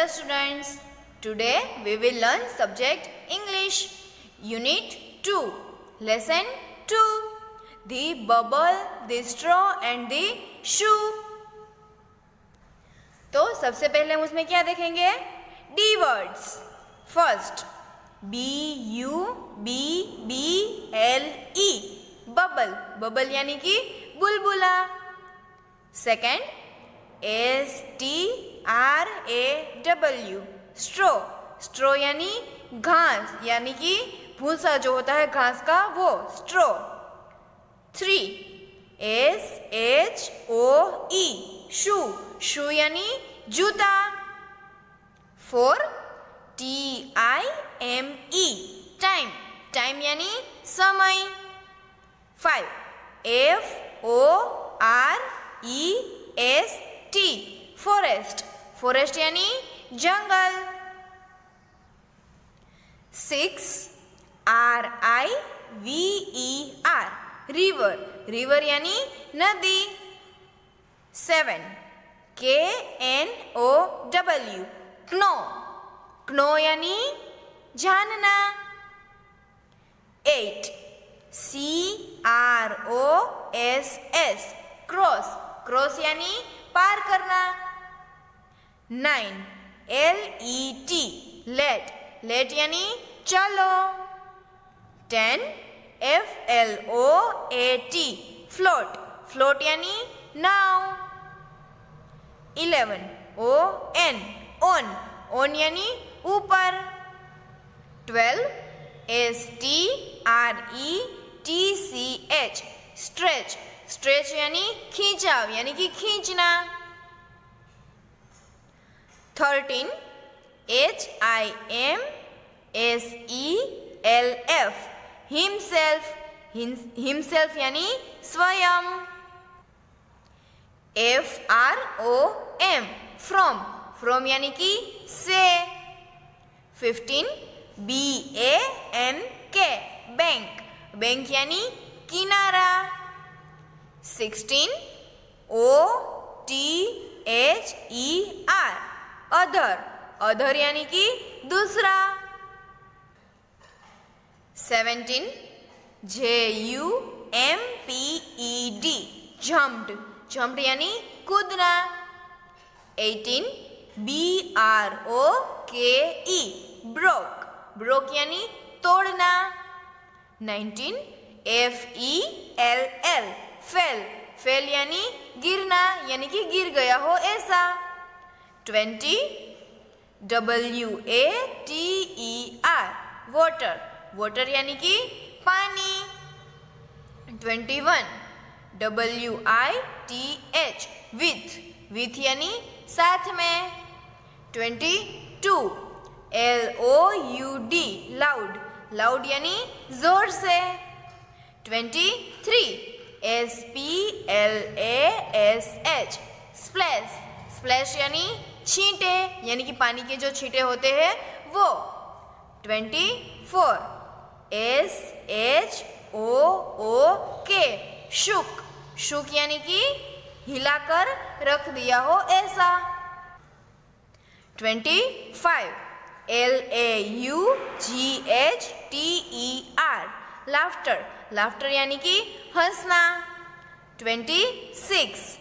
students, today we will learn subject English, Unit 2, Lesson 2, the bubble, the straw and the shoe. तो सबसे पहले हम उसमें क्या देखेंगे? D words. First, B-U-B-B-L-E, bubble, bubble यानी कि बुलबुला. Second, S-T-R-A-W, straw, straw यानी घास यानी कि भूसा जो होता है घास का वो straw. 3, S-H-O-E, shoe, shoe यानी जूता. 4, T-I-M-E, time, time यानी समय. 5, F-O-R-E-S-T, forest, forest यानी जंगल. 6, R-I-V-E-R, river, river यानी नदी. 7, K-N-O-W, know, know यानी जानना. 8, C-R-O-S-S, cross, cross यानी पार करना. 9, L-E-T, let, let यानी चलो. 10, F-L-O-A-T, float, float यानी नाव. 11, O-N, on, on यानी ऊपर. 12, S-T-R-E-T-C-H, stretch, stretch यानी खींचाव यानी कि खींचना. 13, H-I-M-S-E-L-F, himself, himself यानी स्वयं. F-R-O-M, from, from यानी कि से. 15, B-A-N-K, bank, bank यानी किनारा. 16, O-T-H-E-R, other, other यानी कि दूसरा. 17, J-U-M-P-E-D, jumped, jumped यानी कूदना. 18, B-R-O-K-E, broke, broke यानी तोड़ना. 19, F-E-L-L, fell, fell यानी गिरना यानी कि गिर गया हो ऐसा. 20, W-A-T-E-R, water, water यानी कि पानी. 21, W-I-T-H, with, with यानी साथ में. 22, L-O-U-D, loud, loud यानी जोर से. 23, S-P-L-A-S-H, splash, splash यानी छींटे यानी कि पानी के जो छींटे होते हैं वो. 24, S-H-O-O-K, shook, shook यानी कि हिलाकर रख दिया हो ऐसा. 25, L-A-U-G-H-T-E-R, laughter, laughter यानी कि हंसना. 26,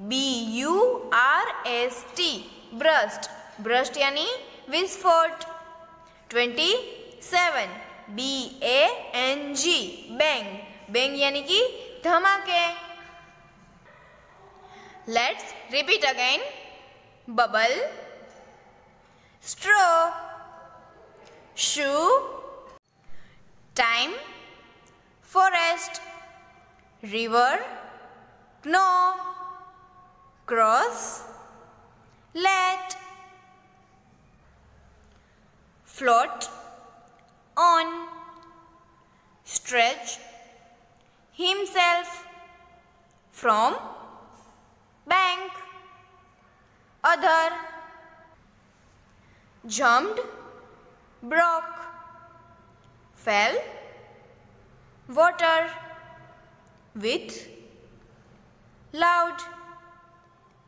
B-U-R-S-T, burst, burst यानी विस्फोट. 27, B-A-N-G, bang, bang यानी कि धमाके. Let's repeat again. Bubble, straw, shoe, time, forest, river, know, cross, let, float, on, stretch, himself, from, bank, other, jumped, broke, fell, water, with, loud,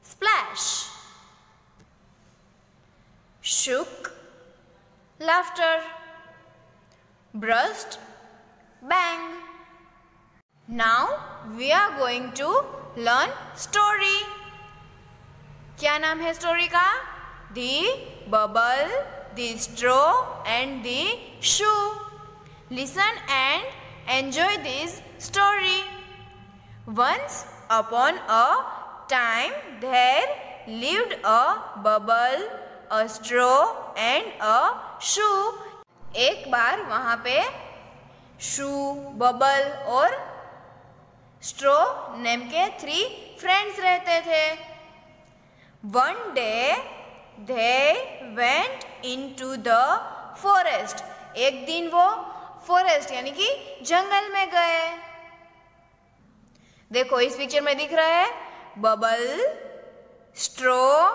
splash. shook, laughter, burst, bang. Now we are going to learn story. क्या नाम है story का? The bubble, the straw and the shoe. Listen and enjoy this story. Once upon a time there lived a bubble, a straw and a shoe. एक बार वहाँ पे शू, bubble और straw name के 3 friends रहते थे. One day they went into the forest. एक दिन वो फॉरेस्ट यानी कि जंगल में गए. देखो इस पिक्चर में दिख रहा है बबल, स्ट्रॉ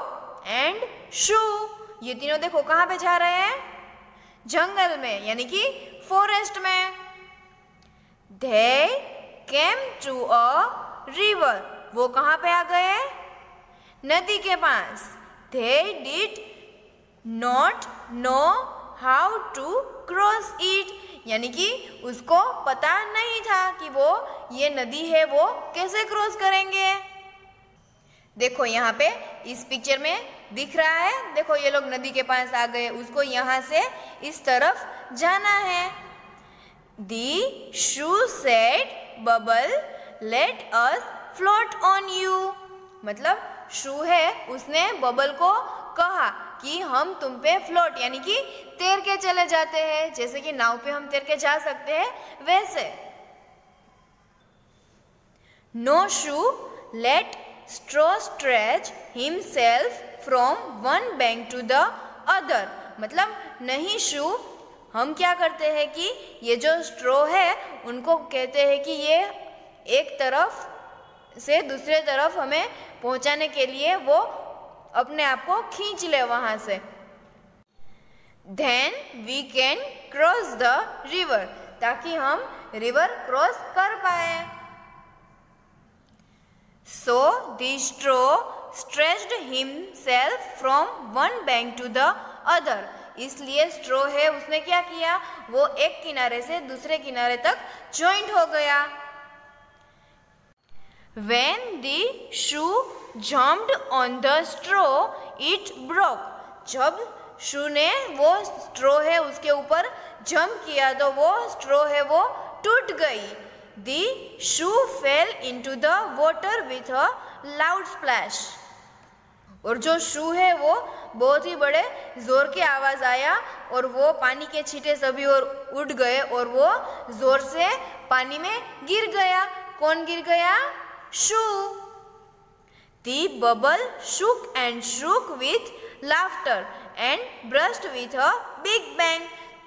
एंड शू. ये तीनों देखो कहाँ पे जा रहे हैं? जंगल में यानी कि फॉरेस्ट में. They came to a river. वो कहाँ पे आ गए? नदी के पास. They did not know how to cross it. यानी कि उसको पता नहीं था कि वो ये नदी है वो कैसे क्रॉस करेंगे. देखो यहाँ पे इस पिक्चर में दिख रहा है. देखो ये लोग नदी के पास आ गए. उसको यहाँ से इस तरफ जाना है. The shoe said, "Bubble, let us float on you." मतलब शू है उसने बबल को कहा कि हम तुम पे फ्लोट यानी कि तैर के चले जाते हैं. जैसे कि नाव पे हम तैर के जा सकते हैं वैसे. No shoe let straw stretch himself from one bank to the other. मतलब नहीं शू हम क्या करते हैं कि ये जो स्ट्रॉ है उनको कहते हैं कि ये एक तरफ से दूसरे तरफ हमें पहुंचाने के लिए वो अपने आप को खींच ले वहां से. Then we can cross the river. ताकि हम रिवर क्रॉस कर पाए. So the straw stretched himself from one bank to the other. इसलिए स्ट्रॉ है उसने क्या किया? वो एक किनारे से दूसरे किनारे तक जॉइंट हो गया. When the shoe jumped on the straw, it broke. जब शू ने वो स्ट्रॉ है उसके ऊपर जंप किया तो वो स्ट्रॉ है वो टूट गई. The shoe fell into the water with a loud splash. और जो शू है वो बहुत ही बड़े जोर की आवाज आया और वो पानी के छींटे सभी और उड़ गए और वो जोर से पानी में गिर गया. कौन गिर गया? शू. The bubble shook and shook with laughter and burst with a big bang.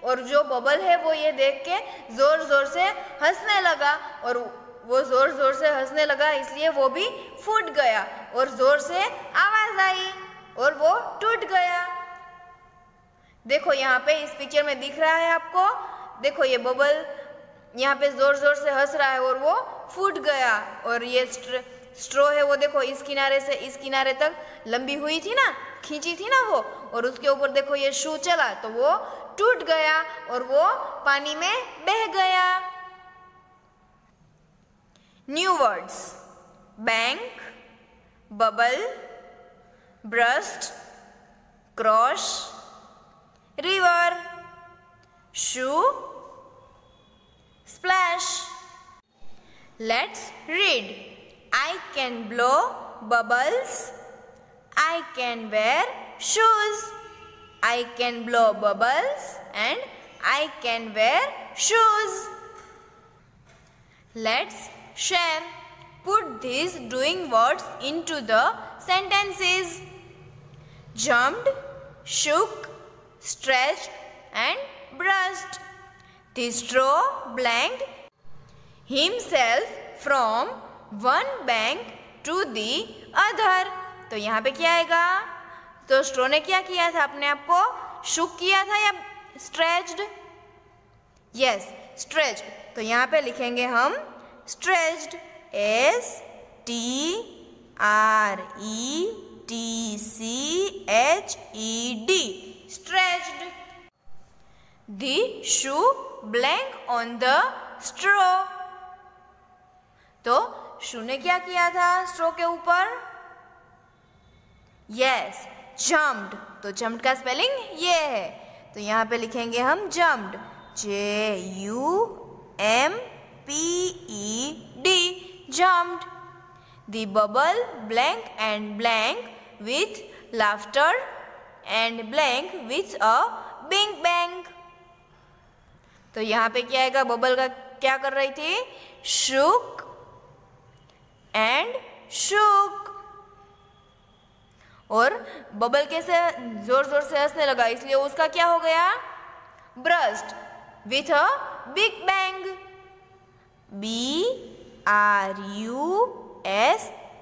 और जो बबल है वो ये देख के जोर जोर से हंसने लगा और वो जोर जोर से हंसने लगा इसलिए वो भी फूट गया और जोर से आवाज आई और वो टूट गया. देखो यहाँ पे इस पिक्चर में दिख रहा है आपको. देखो ये बबल यहाँ पे जोर जोर से हंस रहा है और वो फूट गया. और ये स्ट्रॉ है वो देखो इस किनारे से इस किनारे तक लंबी हुई थी ना, खींची थी ना वो, और उसके ऊपर देखो ये शू चला तो वो टूट गया और वो पानी में बह गया. New words: bank, bubble, burst, cross, river, shoe, splash. Let's read. I can blow bubbles. I can wear shoes. I can blow bubbles and I can wear shoes. Let's share. Put these doing words into the sentences. Jumped, shook, stretched and burst. The straw blanked himself from one bank to the other. तो यहाँ पे क्या आएगा? तो straw ने क्या किया था? अपने आप को शुक किया था या स्ट्रेच्ड? Yes, stretched. तो यहाँ पे लिखेंगे हम stretched. STREACHED. stretched. The shoe blank on the straw. तो शू ने क्या किया था स्ट्रो के ऊपर? Yes, jumped. तो जम्प्ड का स्पेलिंग ये है, तो यहाँ पे लिखेंगे हम jumped, JUMPED, jumped. The bubble blank and blank with laughter and blank with a big bang. तो यहाँ पे क्या आएगा? बबल का क्या कर रही थी? shook and shook. और बबल कैसे जोर जोर से हंसने लगा, इसलिए उसका क्या हो गया? burst with a big bang. BRUST,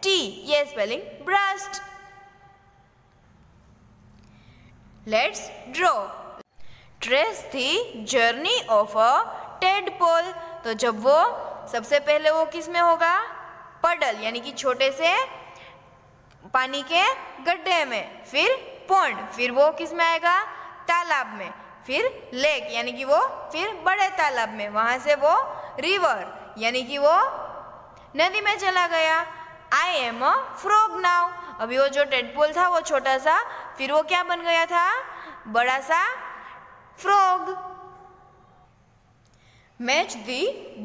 ये spelling burst. Let's draw. Trace the journey of a tadpole. तो जब वो सबसे पहले वो किस में होगा? पडल यानी कि छोटे से पानी के गड्ढे में, फिर पॉन्ड, फिर वो किस में आएगा? तालाब में, फिर लेक यानी कि वो फिर बड़े तालाब में, वहां से वो रिवर यानी कि वो नदी में चला गया. I am a frog now. अभी वो जो टेडपोल था वो छोटा सा, फिर वो क्या बन गया था? बड़ा सा frog. Match the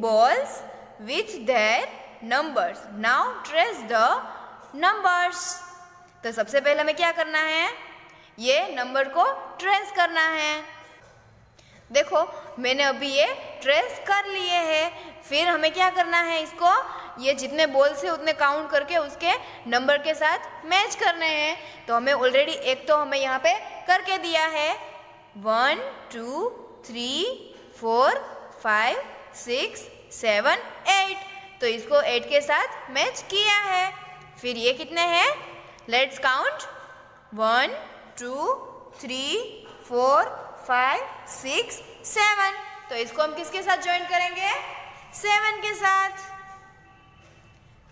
balls with their numbers. Now trace the numbers. तो सबसे पहले हमें क्या करना है? ये नंबर को ट्रेस करना है. देखो मैंने अभी ये ट्रेस कर लिए हैं. फिर हमें क्या करना है? इसको ये जितने बॉल्स है उतने काउंट करके उसके नंबर के साथ मैच करने हैं. तो हमें ऑलरेडी एक तो हमें यहाँ पे करके दिया है 1 2 3 4 5 6 7 8. तो इसको 8 के साथ मैच किया है. फिर ये कितने हैं? Let's count 1 2 3 4 5 6 7. तो इसको हम किसके साथ ज्वाइन करेंगे? 7 के साथ.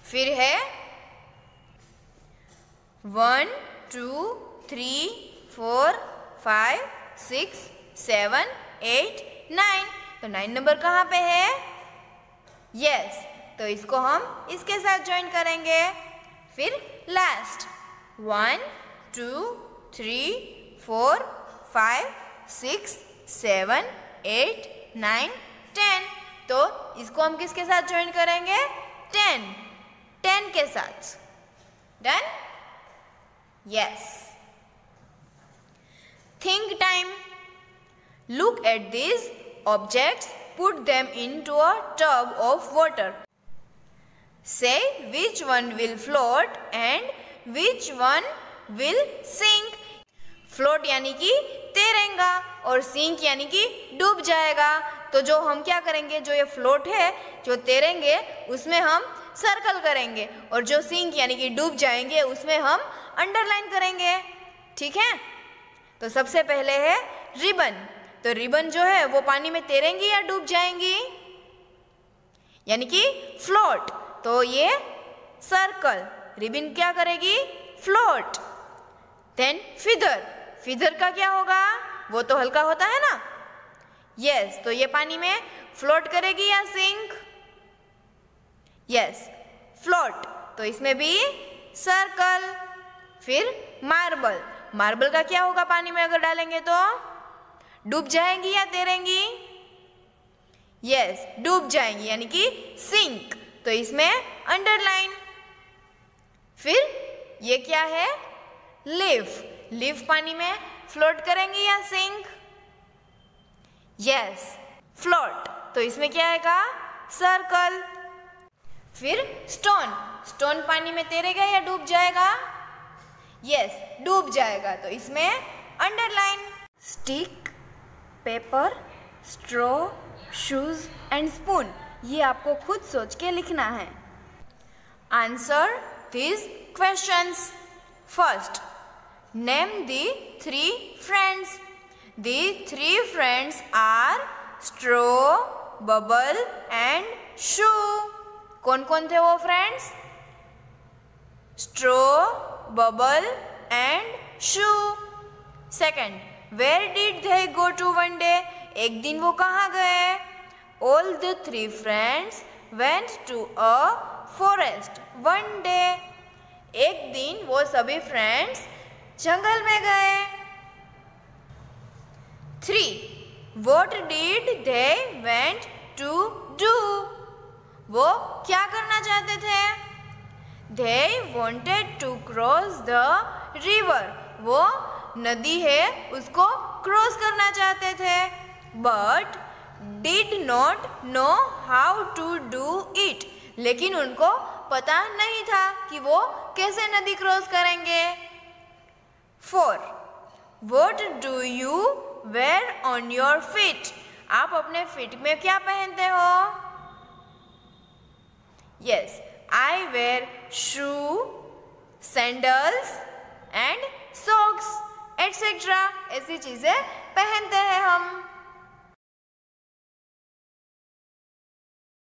फिर है 1 2 3 4 5 6 7 8 9. तो 9 नंबर कहाँ पे है? यस, तो इसको हम इसके साथ ज्वाइन करेंगे. फिर लास्ट 1 2 3 4 5 6 7 8 9 10. तो इसको हम किसके साथ ज्वाइन करेंगे? 10 के साथ. Done? Yes. Think time. Look at these objects, put them into a tub of water. Say which one will float and which one will sink. Float यानी कि तैरेगा और sink यानी कि डूब जाएगा. तो जो हम क्या करेंगे? जो ये फ्लोट है, जो तैरेंगे, उसमें हम सर्कल करेंगे, और जो सिंक यानी कि डूब जाएंगे उसमें हम अंडरलाइन करेंगे. ठीक है? तो सबसे पहले है रिबन. तो रिबन जो है वो पानी में तैरेंगी या डूब जाएंगी? यानी कि फ्लोट. तो ये सर्कल, रिबन क्या करेगी? फ्लोट. Then feather. फिदर का क्या होगा? वो तो हल्का होता है ना. यस, तो ये पानी में फ्लोट करेगी या सिंक? Yes, float. तो इसमें भी सर्कल. फिर मार्बल. मार्बल का क्या होगा? पानी में अगर डालेंगे तो डूब जाएंगी या तैरेंगी? यस, डूब जाएंगी यानी कि सिंक. तो इसमें अंडरलाइन. फिर ये क्या है? लीफ. लीफ पानी में फ्लोट करेंगी या सिंक? Yes, float. तो इसमें क्या आएगा? सर्कल. फिर स्टोन. स्टोन पानी में तैरेगा या डूब जाएगा? यस, डूब जाएगा. तो इसमें underline. Stick, paper, straw, shoes and spoon. ये आपको खुद सोच के लिखना है. Answer these questions. First, name the 3 friends. The 3 friends are straw, bubble and shoe. कौन कौन थे वो friends? straw, bubble and shoe. Second, where did they go to one day? एक दिन वो कहाँ गए? All the three friends went to a forest one day. एक दिन वो सभी फ्रेंड्स जंगल में गए। 3. What did they went to do? वो क्या करना चाहते थे? They wanted to cross the river. वो नदी है उसको क्रॉस करना चाहते थे। But did not know how to do it. लेकिन उनको पता नहीं था कि वो कैसे नदी क्रॉस करेंगे। 4. What do you wear on your feet? आप अपने फीट में क्या पहनते हो? Yes, I wear shoe, sandals and socks, etc. ऐसी चीजें पहनते हैं हम।